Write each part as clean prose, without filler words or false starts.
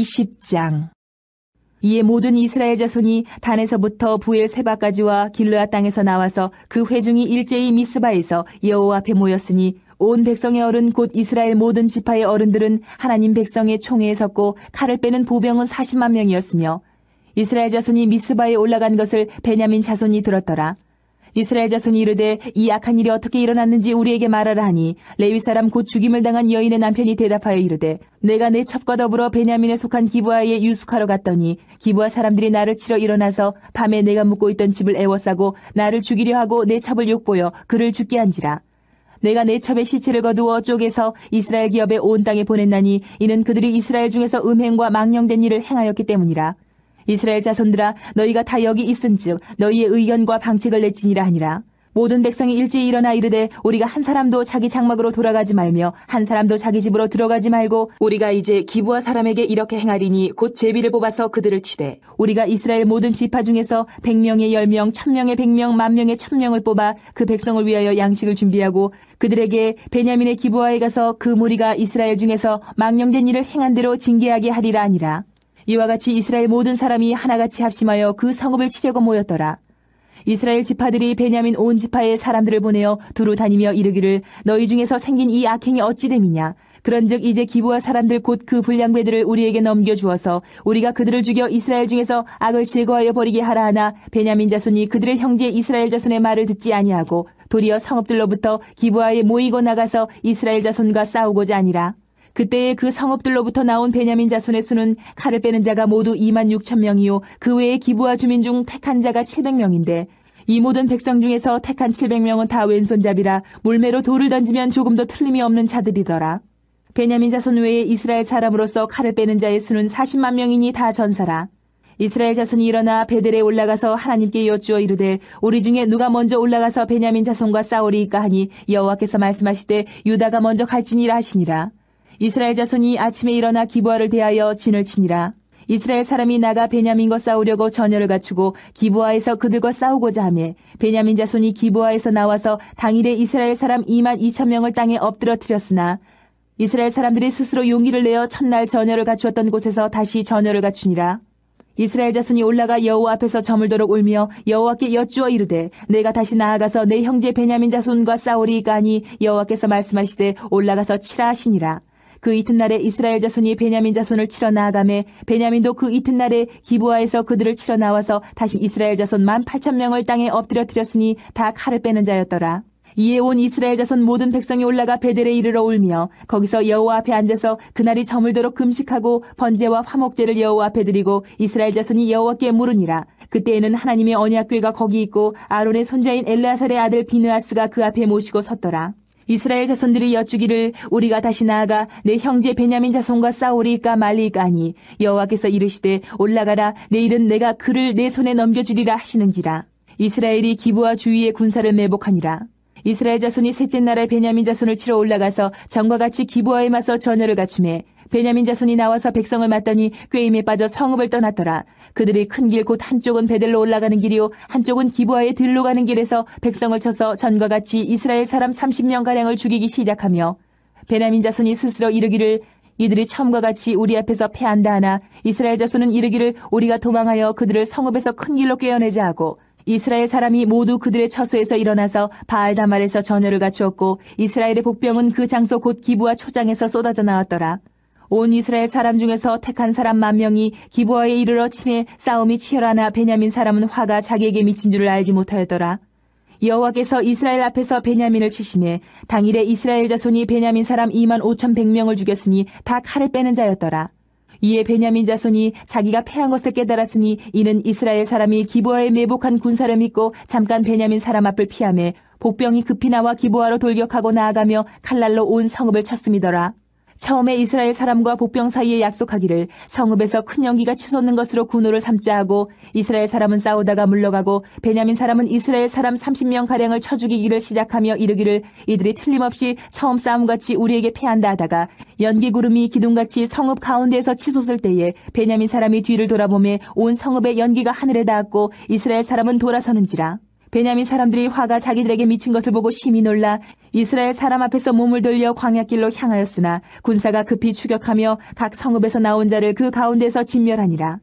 20장. 이에 모든 이스라엘 자손이 단에서부터 부엘세바까지와 길르앗 땅에서 나와서 그 회중이 일제히 미스바에서 여호와 앞에 모였으니 온 백성의 어른 곧 이스라엘 모든 지파의 어른들은 하나님 백성의 총회에 섰고 칼을 빼는 보병은 40만 명이었으며 이스라엘 자손이 미스바에 올라간 것을 베냐민 자손이 들었더라. 이스라엘 자손이 이르되 이 악한 일이 어떻게 일어났는지 우리에게 말하라 하니 레위 사람 곧 죽임을 당한 여인의 남편이 대답하여 이르되 내가 내 첩과 더불어 베냐민에 속한 기브아에 유숙하러 갔더니 기브아 사람들이 나를 치러 일어나서 밤에 내가 묵고 있던 집을 애워싸고 나를 죽이려 하고 내 첩을 욕보여 그를 죽게 한지라. 내가 내 첩의 시체를 거두어 쪼개서 이스라엘 기업에 온 땅에 보냈나니 이는 그들이 이스라엘 중에서 음행과 망령된 일을 행하였기 때문이라. 이스라엘 자손들아 너희가 다 여기 있은즉 너희의 의견과 방책을 내지니라 하니라. 모든 백성이 일제히 일어나 이르되 우리가 한 사람도 자기 장막으로 돌아가지 말며 한 사람도 자기 집으로 들어가지 말고 우리가 이제 기브아 사람에게 이렇게 행하리니 곧 제비를 뽑아서 그들을 치되 우리가 이스라엘 모든 지파 중에서 100명의 10명 1000명의 100명 10,000명의 1000명을 뽑아 그 백성을 위하여 양식을 준비하고 그들에게 베냐민의 기브아에 가서 그 무리가 이스라엘 중에서 망령된 일을 행한 대로 징계하게 하리라 하니라. 이와 같이 이스라엘 모든 사람이 하나같이 합심하여 그 성읍을 치려고 모였더라. 이스라엘 지파들이 베냐민 온 지파의 사람들을 보내어 두루 다니며 이르기를 너희 중에서 생긴 이 악행이 어찌 됨이냐. 그런즉 이제 기브아 사람들 곧 그 불량배들을 우리에게 넘겨주어서 우리가 그들을 죽여 이스라엘 중에서 악을 제거하여 버리게 하라 하나 베냐민 자손이 그들의 형제 이스라엘 자손의 말을 듣지 아니하고 도리어 성읍들로부터 기브아에 모이고 나가서 이스라엘 자손과 싸우고자 하니라. 그때에 그 성읍들로부터 나온 베냐민 자손의 수는 칼을 빼는 자가 모두 26,000명이요 그 외에 기브아 주민 중 택한 자가 700명인데 이 모든 백성 중에서 택한 700명은 다 왼손잡이라 물매로 돌을 던지면 조금도 틀림이 없는 자들이더라. 베냐민 자손 외에 이스라엘 사람으로서 칼을 빼는 자의 수는 40만 명이니 다 전사라. 이스라엘 자손이 일어나 베델에 올라가서 하나님께 여쭈어 이르되 우리 중에 누가 먼저 올라가서 베냐민 자손과 싸우리이까 하니 여호와께서 말씀하시되 유다가 먼저 갈지니라 하시니라. 이스라엘 자손이 아침에 일어나 기브아를 대하여 진을 치니라. 이스라엘 사람이 나가 베냐민과 싸우려고 전열을 갖추고 기브아에서 그들과 싸우고자 하매 베냐민 자손이 기브아에서 나와서 당일에 이스라엘 사람 22,000명을 땅에 엎드러뜨렸으나 이스라엘 사람들이 스스로 용기를 내어 첫날 전열을 갖추었던 곳에서 다시 전열을 갖추니라. 이스라엘 자손이 올라가 여호와 앞에서 저물도록 울며 여호와께 여쭈어 이르되 내가 다시 나아가서 내 형제 베냐민 자손과 싸우리이까 하니 여호와께서 말씀하시되 올라가서 치라 하시니라. 그 이튿날에 이스라엘 자손이 베냐민 자손을 치러 나아가매 베냐민도 그 이튿날에 기브아에서 그들을 치러 나와서 다시 이스라엘 자손 18,000명을 땅에 엎드려뜨렸으니 다 칼을 빼는 자였더라. 이에 온 이스라엘 자손 모든 백성이 올라가 베델에 이르러 울며 거기서 여호와 앞에 앉아서 그날이 저물도록 금식하고 번제와 화목제를 여호와 앞에 드리고 이스라엘 자손이 여호와께 물으니라. 그때에는 하나님의 언약궤가 거기 있고 아론의 손자인 엘르아살의 아들 비느하스가 그 앞에 모시고 섰더라. 이스라엘 자손들이 여쭈기를 우리가 다시 나아가 내 형제 베냐민 자손과 싸우리이까 말리이까 하니 여호와께서 이르시되 올라가라 내일은 내가 그를 내 손에 넘겨주리라 하시는지라. 이스라엘이 기브아 주위에 군사를 매복하니라. 이스라엘 자손이 셋째 날에 베냐민 자손을 치러 올라가서 전과 같이 기브아에 맞서 전열을 갖추매 베냐민 자손이 나와서 백성을 맞더니 꾀임에 빠져 성읍을 떠났더라. 그들이 큰 길 곧 한쪽은 베델로 올라가는 길이요 한쪽은 기브아에 들로 가는 길에서 백성을 쳐서 전과 같이 이스라엘 사람 30명가량을 죽이기 시작하며 베냐민 자손이 스스로 이르기를 이들이 처음과 같이 우리 앞에서 패한다 하나 이스라엘 자손은 이르기를 우리가 도망하여 그들을 성읍에서 큰 길로 꿰어내자 하고 이스라엘 사람이 모두 그들의 처소에서 일어나서 바알다말에서 전열을 갖추었고 이스라엘의 복병은 그 장소 곧 기브아 초장에서 쏟아져 나왔더라. 온 이스라엘 사람 중에서 택한 사람 10,000명이 기브아에 이르러 침에 싸움이 치열하나 베냐민 사람은 화가 자기에게 미친 줄을 알지 못하였더라. 여호와께서 이스라엘 앞에서 베냐민을 치심에 당일에 이스라엘 자손이 베냐민 사람 25,100명을 죽였으니 다 칼을 빼는 자였더라. 이에 베냐민 자손이 자기가 패한 것을 깨달았으니 이는 이스라엘 사람이 기브아에 매복한 군사를 믿고 잠깐 베냐민 사람 앞을 피하매 복병이 급히 나와 기브아로 돌격하고 나아가며 칼날로 온 성읍을 쳤음이더라. 처음에 이스라엘 사람과 복병 사이에 약속하기를 성읍에서 큰 연기가 치솟는 것으로 군호를 삼자 하고 이스라엘 사람은 싸우다가 물러가고 베냐민 사람은 이스라엘 사람 30명가량을 쳐 죽이기를 시작하며 이르기를 이들이 틀림없이 처음 싸움같이 우리에게 패한다 하다가 연기구름이 기둥같이 성읍 가운데에서 치솟을 때에 베냐민 사람이 뒤를 돌아보매 온 성읍의 연기가 하늘에 닿았고 이스라엘 사람은 돌아서는지라. 베냐민 사람들이 화가 자기들에게 미친 것을 보고 심히 놀라 이스라엘 사람 앞에서 몸을 돌려 광야길로 향하였으나 군사가 급히 추격하며 각 성읍에서 나온 자를 그 가운데서 진멸하니라.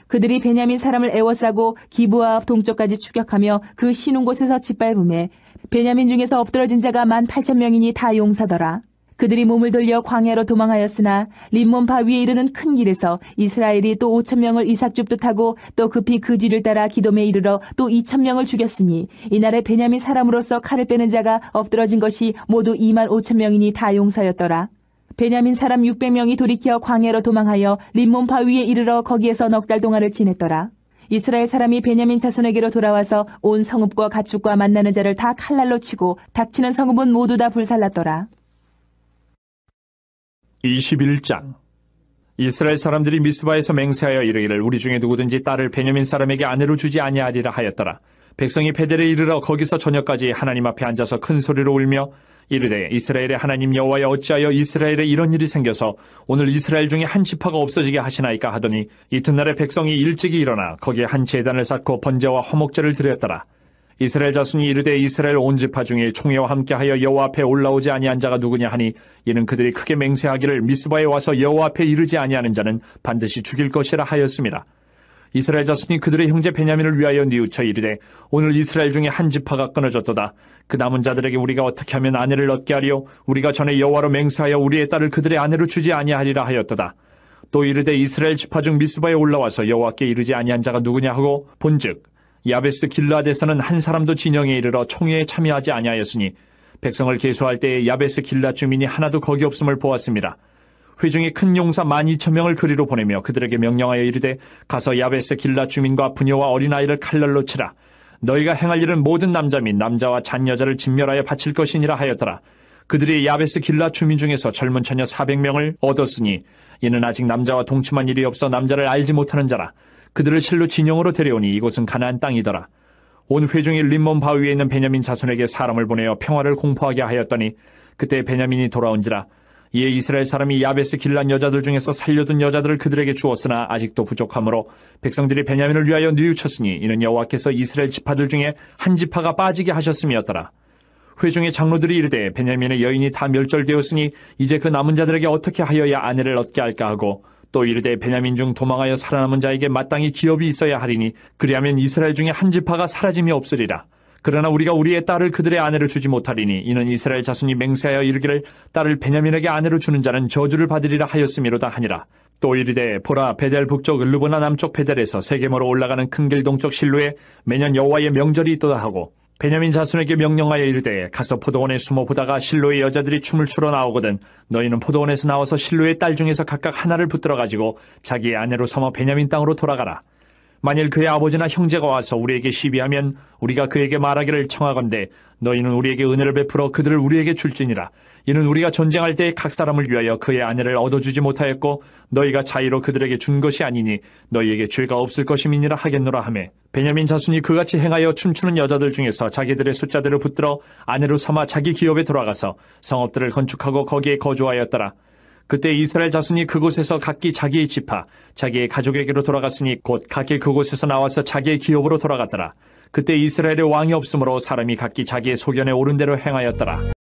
그들이 베냐민 사람을 애워싸고 기브아 앞 동쪽까지 추격하며 그 쉬는 곳에서 짓밟음에 베냐민 중에서 엎드러진 자가 18,000명이니 다 용사더라. 그들이 몸을 돌려 광야로 도망하였으나 림몬 바위에 이르는 큰 길에서 이스라엘이 또 5,000명을 이삭 줍듯하고 또 급히 그 뒤를 따라 기돔에 이르러 또 2,000명을 죽였으니 이날에 베냐민 사람으로서 칼을 빼는 자가 엎드러진 것이 모두 25,000명이니 다 용사였더라. 베냐민 사람 600명이 돌이켜 광야로 도망하여 림몬 바위에 이르러 거기에서 넉 달 동안을 지냈더라. 이스라엘 사람이 베냐민 자손에게로 돌아와서 온 성읍과 가축과 만나는 자를 다 칼날로 치고 닥치는 성읍은 모두 다 불살랐더라. 21장. 이스라엘 사람들이 미스바에서 맹세하여 이르기를 우리 중에 누구든지 딸을 베냐민 사람에게 아내로 주지 아니하리라 하였더라. 백성이 베델에 이르러 거기서 저녁까지 하나님 앞에 앉아서 큰 소리로 울며 이르되 이스라엘의 하나님 여호와여 어찌하여 이스라엘에 이런 일이 생겨서 오늘 이스라엘 중에 한 지파가 없어지게 하시나이까 하더니 이튿날에 백성이 일찍이 일어나 거기에 한 제단을 쌓고 번제와 화목제를 드렸더라. 이스라엘 자손이 이르되 이스라엘 온 지파 중에 총회와 함께하여 여호와 앞에 올라오지 아니한 자가 누구냐 하니 이는 그들이 크게 맹세하기를 미스바에 와서 여호와 앞에 이르지 아니하는 자는 반드시 죽일 것이라 하였습니다. 이스라엘 자손이 그들의 형제 베냐민을 위하여 뉘우쳐 이르되 오늘 이스라엘 중에 한 지파가 끊어졌도다. 그 남은 자들에게 우리가 어떻게 하면 아내를 얻게 하리요? 우리가 전에 여호와로 맹세하여 우리의 딸을 그들의 아내로 주지 아니하리라 하였도다. 또 이르되 이스라엘 지파 중 미스바에 올라와서 여호와께 이르지 아니한 자가 누구냐 하고 본즉 야베스 길라앗에서는 한 사람도 진영에 이르러 총회에 참여하지 아니하였으니 백성을 계수할 때에 야베스 길라앗 주민이 하나도 거기 없음을 보았습니다. 회중이 큰 용사 12,000명을 그리로 보내며 그들에게 명령하여 이르되 가서 야베스 길라앗 주민과 부녀와 어린아이를 칼날로 치라. 너희가 행할 일은 모든 남자 및 남자와 잔 여자를 진멸하여 바칠 것이니라 하였더라. 그들이 야베스 길라앗 주민 중에서 젊은 처녀 400명을 얻었으니 이는 아직 남자와 동침한 일이 없어 남자를 알지 못하는 자라. 그들을 실로 진영으로 데려오니 이곳은 가나안 땅이더라. 온 회중이 림몬 바위에 있는 베냐민 자손에게 사람을 보내어 평화를 공포하게 하였더니 그때 베냐민이 돌아온지라. 이에 이스라엘 사람이 야베스 길란 여자들 중에서 살려둔 여자들을 그들에게 주었으나 아직도 부족하므로 백성들이 베냐민을 위하여 뉘우쳤으니 이는 여호와께서 이스라엘 지파들 중에 한 지파가 빠지게 하셨음이었더라. 회중의 장로들이 이르되 베냐민의 여인이 다 멸절되었으니 이제 그 남은 자들에게 어떻게 하여야 아내를 얻게 할까 하고 또 이르되 베냐민 중 도망하여 살아남은 자에게 마땅히 기업이 있어야 하리니 그리하면 이스라엘 중에 한 지파가 사라짐이 없으리라. 그러나 우리가 우리의 딸을 그들의 아내로 주지 못하리니 이는 이스라엘 자손이 맹세하여 이르기를 딸을 베냐민에게 아내로 주는 자는 저주를 받으리라 하였음이로다 하니라. 또 이르되 보라 베델 북쪽 르보나 남쪽 베델에서 세겜으로 올라가는 큰 길 동쪽 실로에 매년 여호와의 명절이 있도다 하고 베냐민 자손에게 명령하여 이르되 가서 포도원에 숨어 보다가 실로의 여자들이 춤을 추러 나오거든 너희는 포도원에서 나와서 실로의 딸 중에서 각각 하나를 붙들어 가지고 자기의 아내로 삼아 베냐민 땅으로 돌아가라. 만일 그의 아버지나 형제가 와서 우리에게 시비하면 우리가 그에게 말하기를 청하건대 너희는 우리에게 은혜를 베풀어 그들을 우리에게 줄지니라. 이는 우리가 전쟁할 때 각 사람을 위하여 그의 아내를 얻어주지 못하였고 너희가 자의로 그들에게 준 것이 아니니 너희에게 죄가 없을 것임이니라 하겠노라 하매 베냐민 자손이 그같이 행하여 춤추는 여자들 중에서 자기들의 숫자대로 붙들어 아내로 삼아 자기 기업에 돌아가서 성읍들을 건축하고 거기에 거주하였더라. 그때 이스라엘 자손이 그곳에서 각기 자기의 지파, 자기의 가족에게로 돌아갔으니 곧 각기 그곳에서 나와서 자기의 기업으로 돌아갔더라. 그때 이스라엘의 왕이 없으므로 사람이 각기 자기의 소견에 옳은 대로 행하였더라.